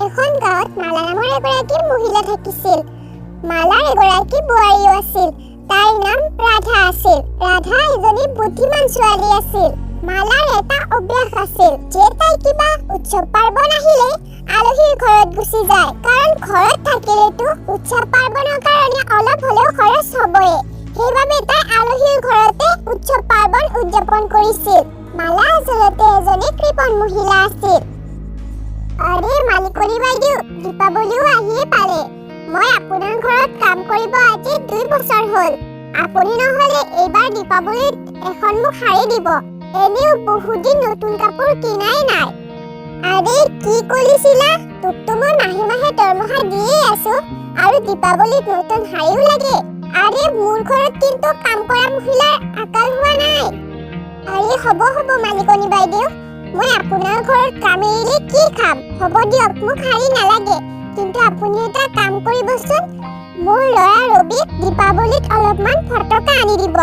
এখন গাঁৱত মালা নামৰ এগৰাকী মহিলা থাকিছিল। মালাৰ এগৰাকী বোৱাৰীও আছিল। তাইৰ নাম ৰাধা আছিল। ৰাধা এজনী বুদ্ধিমান ছোৱালী আছিল। মালাৰ এটা অভ্যাস আছিল যে তাই কিবা উৎসৱ পাৰ্বণ আহিলে আলহীৰ ঘৰত গুচি যায়, কাৰণ ঘৰত থাকিলেতো উৎসৱ পাৰ্বণৰ কাৰণে অলপ হ'লেও খৰচ হ'বই। সেইবাবে তাই আলহীৰ ঘৰতে উৎসৱ পাৰ্বণ উদযাপন কৰিছিল। মালা আচলতে এজনী কৃপণ মহিলা আছিল। আৰে মালিকনী বাইদেউ, দীপাৱলীও আহিয়ে পালে। মই আপোনাৰ ঘৰত কাম কৰিব আজি 2 বছৰ হ'ল। আপুনি নহ'লে এইবাৰ দীপাৱলীত এখন মোক শাৰী দিব। এনেও বহুত দিন নতুন কাপোৰ কিনাই নাই। আৰে কি কৰিছিলা? তোকতো মই মাহে মাহে দৰমহা দিয়ে আছো, আৰু দীপাৱলীত নতুন শাৰীও লাগে। আৰে মোৰ ঘৰত কিন্তু কাম কৰা মহিলাৰ আকাল হোৱা নাই। আৰে হ'ব মালিকনী বাইদেউ, মই আপোনাৰ ঘৰত কাম এৰিলে কি খাম? হ'ব দিয়ক, মোক শাৰী নালাগে। কিন্তু আপুনি এটা কাম কৰিবচোন, মোৰ ল'ৰা ৰবিক দীপাৱলীত অলপমান ফটকা আনি দিব।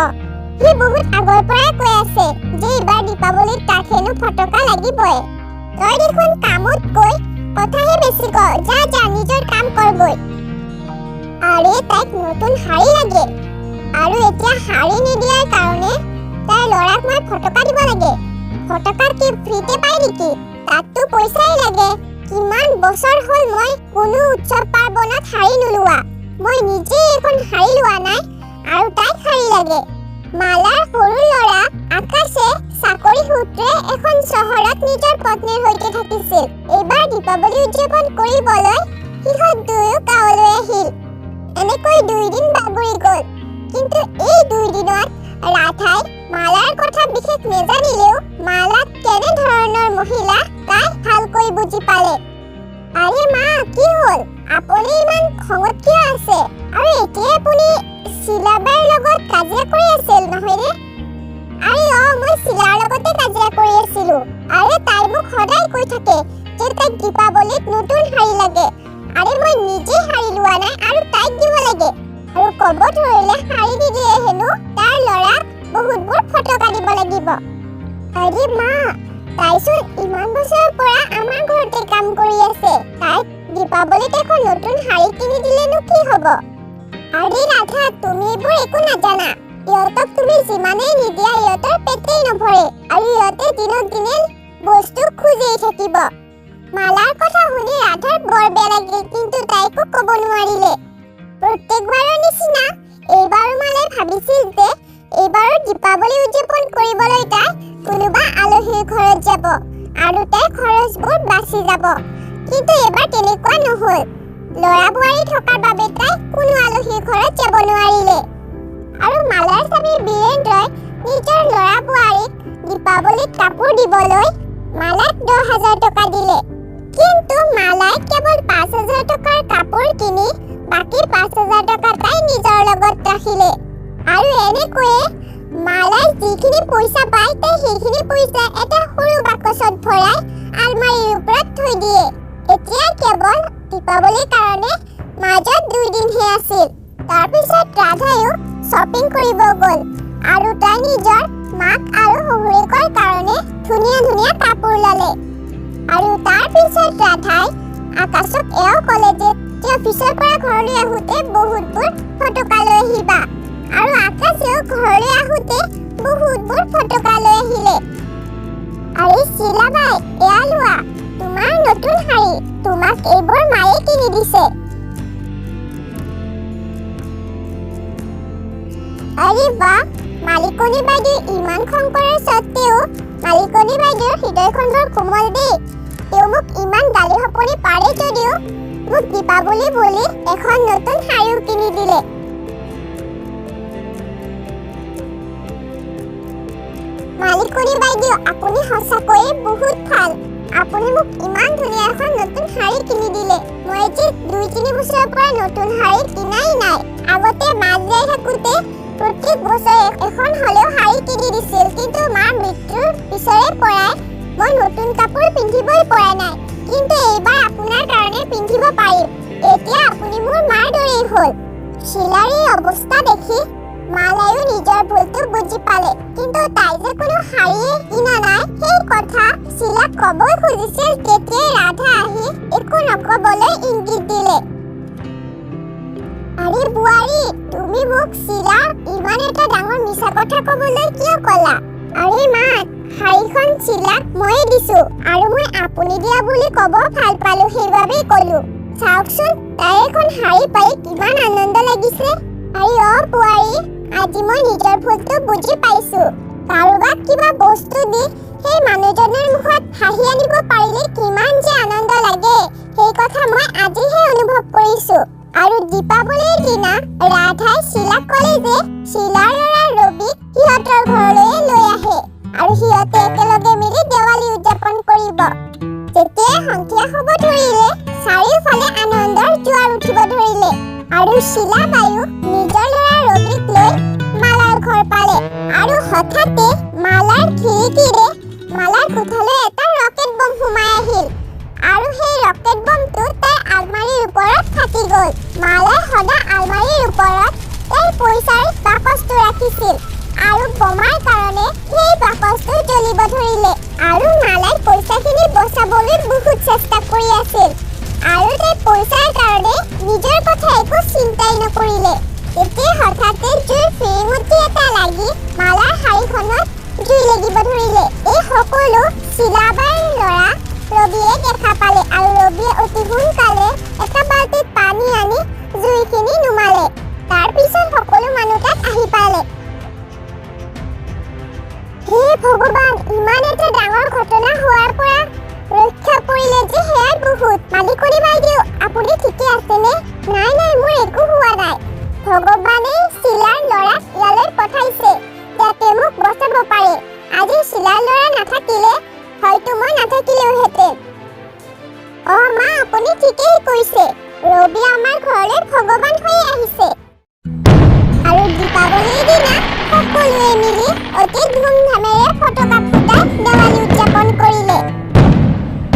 সি বহুত আগৰ পৰাই কৈ আছে যে এইবাৰ দীপাৱলীত তাক হেনো ফটকা লাগিবই। তই দেখোন কামত কৈ কথাহে বেছি ক। যা নিজৰ কাম কৰগৈ। আৰে তাইক নতুন শাৰী লাগে, আৰু এতিয়া শাৰী নিদিয়াৰ কাৰণে তাইৰ ল'ৰাক মই ফটকা দিব লাগে। ফটকা কি ফ্ৰীতে পায় নেকি? তাততো পইচাই লাগে। কিমান বছৰ হ'ল মই কোনো উৎসৱ পাৰ্বণত শাৰী নোলোৱা। মই নিজে এখন শাৰী লোৱা নাই, আৰু তাইক শাৰী লাগে। মালাৰ সৰু ল'ৰা আকাশে চাকৰি সূত্ৰে এখন চহৰত নিজৰ পত্নীৰ সৈতে থাকিছিল। এইবাৰ দীপাৱলী উদযাপন কৰিবলৈ সিহঁত দুয়ো গাঁৱলৈ আহিল। এনেকৈ 2 দিন বাগৰি গ'ল। কিন্তু এই 2 দিনত ৰাধাই মালাৰ কথা বিশেষ নেজানিলেও মালাত কেনে ধৰণৰ মহিলা তাই ভালকৈ বুজি পালে। আৰে মা, কি হ'ল? আপুনি ইমান খঙত কিয় আছে? আৰু এতিয়া আপুনি শিলাবাৰ লগত কাজিয়া কৰি আছিল নহয়নে? আৰে মই শিলাৰ লগতে কাজিয়া কৰি আছিলো। আৰে তাই মোক সদায় কৈ থাকে যে তাইক দীপাৱলীত নতুন শাৰী লাগে। আৰে মই নিজে শাৰী লোৱা নাই আৰু তাইক দিব লাগে। আৰু ক'ব ধৰিলে শাৰী নিদিয়ে হেনো তাৰ ল'ৰাক বহুতবোৰ ফটকা দিব লাগিব। আৰে মা, তাইচোন ইমান বছৰৰ পৰা আমাৰ ঘৰতে কাম কৰি আছে। তাইক দীপাৱলীত এখন নতুন শাৰী কিনি দিলেনো কি হ'ব? আৰে ৰাধা, তুমি এইবোৰ একো নাজানা। ইহঁতক তুমি যিমানেই নিদিয়া ইহঁতৰ পেটেই নভৰে, আৰু ইহঁতে দিনক দিনে বস্তু খুজিয়েই থাকিব। মালাৰ কথা শুনি ৰাধাৰ বৰ বেয়া লাগিল, কিন্তু তাই একো ক'ব নোৱাৰিলে। প্ৰত্যেকবাৰৰ নিচিনা এইবাৰো মালাই ভাবিছিল যে এইবাৰো দীপাৱলী উদযাপন কৰিবলৈ তাই কোনোবা আলহীৰ ঘৰত যাব, আৰু তাইৰ খৰচবোৰ বাচি যাব। কিন্তু এইবাৰ তেনেকুৱা নহ'ল। ল'ৰা বোৱাৰী থকাৰ বাবে তাই কোনো আলহীৰ ঘৰত যাব নোৱাৰিলে। আৰু মালাৰ স্বামী বীৰেন্দ্ৰই নিজৰ ল'ৰা বোৱাৰীক দীপাৱলীত কাপোৰ দিবলৈ মালাক 10,000 টকা দিলে। কিন্তু মালাই কেৱল 5,000 টকাৰ কাপোৰ কিনি বাকী 5,000 টকা তাই নিজৰ লগত ৰাখিলে। আৰু এনেকৈয়ে মালাই যিখিনি পইচা পায় তাই সেইখিনি পইচা এটা সৰু বাকচত ভৰাই আলমাৰীৰ ওপৰত থৈ দিয়ে। এতিয়া কেৱল দীপাৱলীৰ কাৰণে মাজত 2 দিনহে আছিল। তাৰপিছত ৰাধায়ো শ্বপিং কৰিব গ'ল, আৰু তাই নিজৰ মাক আৰু শহুৰেকৰ কাৰণে ধুনীয়া কাপোৰ ল'লে। আৰু তাৰপিছত ৰাধাই আকাশক এয়াও ক'লে যে অফিচৰ পৰা ঘৰলৈ আহোঁতে বহুতবোৰ ফটকা লৈ আহিবা। আৰু আকাশেও ঘৰলৈ আহোঁতে বহুতবোৰ ফটকা লৈ আহিলে। আৰে শিলাবাই, এয়া লোৱা তোমাৰ নতুন শাৰী। তোমাক এইবোৰ মায়ে কিনি দিছে। আৰে বাহ, মালিকনী বাইদেউ ইমান খং কৰাৰ স্বত্তেও মালিকনী বাইদেউৰ হৃদয়খন বৰ কোমল দেই। তেওঁ মোক ইমান গালি সপনি পাৰে যদিও মোক দীপাৱলী বুলি এখন নতুন শাৰীও কিনি দিলে। মালিকনী বাইদেউ, আপুনি সঁচাকৈয়ে বহুত ভাল। আপুনি মোক ইমান ধুনীয়া এখন নতুন শাৰী কিনি দিলে। মই যে 2-3 বছৰৰ পৰা নতুন শাৰী কিনাই নাই। আগতে মা জীয়াই থাকোঁতে প্ৰত্যেক বছৰে এখন হ'লেও শাৰী কিনি দিছিল, কিন্তু মাৰ মৃত্যুৰ পিছৰে পৰাই মই নতুন কাপোৰ পিন্ধিবই পৰা নাই। কিন্তু এইবাৰ আপোনাৰ কাৰণে পিন্ধিব পাৰিম। এতিয়া আপুনি মোৰ মাৰ দৰেই হ'ল। শিলাৰ এই অৱস্থা দেখি মালায়ো নিজৰ ভুলটো বুজি পালে, কিন্তু তাই যে কোনো শাৰীয়ে কিনা নাই সেই কথা শিলাক ক'ব খুজিছিল। তেতিয়াই ৰাধা আহি একো নকবলৈ ইংগিত দিলে। আৰে বোৱাৰী, তুমি মোক চিলা ইমান এটা ডাঙৰ মিছা কথা ক'বলৈ কিয় ক'লা? আৰে মা, শাৰীখন চিলাক ময়ে দিছো আৰু মই আপুনি দিয়া বুলি ক'ব ভাল পালো, সেইবাবেই ক'লো। চাওকচোন তাই এখন শাৰী পাই কিমান আনন্দ লাগিছে। আৰে বোৱাৰী, আজি মই নিজৰ ভুলটো বুজি পাইছো। কাৰোবাক কিবা বস্তু দি সেই মানুহজনৰ মুখত হাঁহি আনিব পাৰিলে কিমান যে আনন্দ লাগে, সেই কথা মই আজিহে অনুভৱ কৰিছো। আৰু দীপাৱলীৰ দিনা ৰাধাই শিলাক ক'লে যে শিলাৰ ল'ৰা ৰবিক সিহঁতৰ ঘৰলৈ লৈ আহে আৰু সিহঁতে একেলগে মিলি দেৱালী উদযাপন কৰিব। যেতিয়া সন্ধিয়া হ'ব ধৰিলে, চাৰিওফালে আনন্দৰ জোৱাৰ উঠিব ধৰিলে আৰু শিলা বায়ু নিজৰ ল'ৰা ৰবিক লৈ মালাৰ ঘৰ পালে আৰু হঠাতে মালাৰ খিৰিকীৰে মালাৰ কোঠালৈ এটা ৰকেট বম সোমাই আহিল আৰু সেই ৰকেট বমটো তাইৰ আলমাৰীৰ ওপৰত ফাটি গ'ল। মালাই সদা আলমাৰীৰ ওপৰত তাইৰ পইচাৰ বাকচটো ৰাখিছিল আৰু বোমাৰ কাৰণে সেই বাকচটো জ্বলিব ধৰিলে আৰু মালাই পইচাখিনি বচাবলৈ বহুত চেষ্টা কৰি আছিল আৰু তাই পইচাৰ কাৰণে নিজৰ কথা একো চিন্তাই নকৰিলে। তেতিয়া হঠাতে জুইৰ ফিৰিঙতি এটা লাগি মালাৰ শাৰীখনত জুই লাগিব ধৰিলে। এই সকলো শিলাবাইৰ ল'ৰা ৰবিয়ে দেখা পালে আৰু ৰবিয়ে অতি সোনকালে এটা বাল্টিত পানী আনি জুইখিনি নুমালে। তাৰ পিছত সকলো মানুহ তাত আহি পালে। হে ভগৱান, ইমান এটা ডাঙৰ ঘটনা হোৱাৰ পৰা ৰক্ষা পৰিলে যে সেয়াই বহুত। মালিকনী বাইদেউ, আপুনি ঠিকে আছেনে? নাই, মোৰ একো হোৱা নাই। ভগৱানে শিলাৰ ল'ৰাক ইয়ালৈ পঠাইছে যাতে মোক বচাব পাৰে। আজি শিলাৰ ল'ৰা নাথাকিলে হয়তো মই নাথাকিলেওহেঁতেন। মা, আপুনি ঠিকেই কৈছে। ৰবি আমাৰ ঘৰলৈ ভগৱান হৈ আহিছে। আৰু দীপাৱলীৰ দিনা সকলোৱে মিলি অতি ধুমধামেৰে ফটকা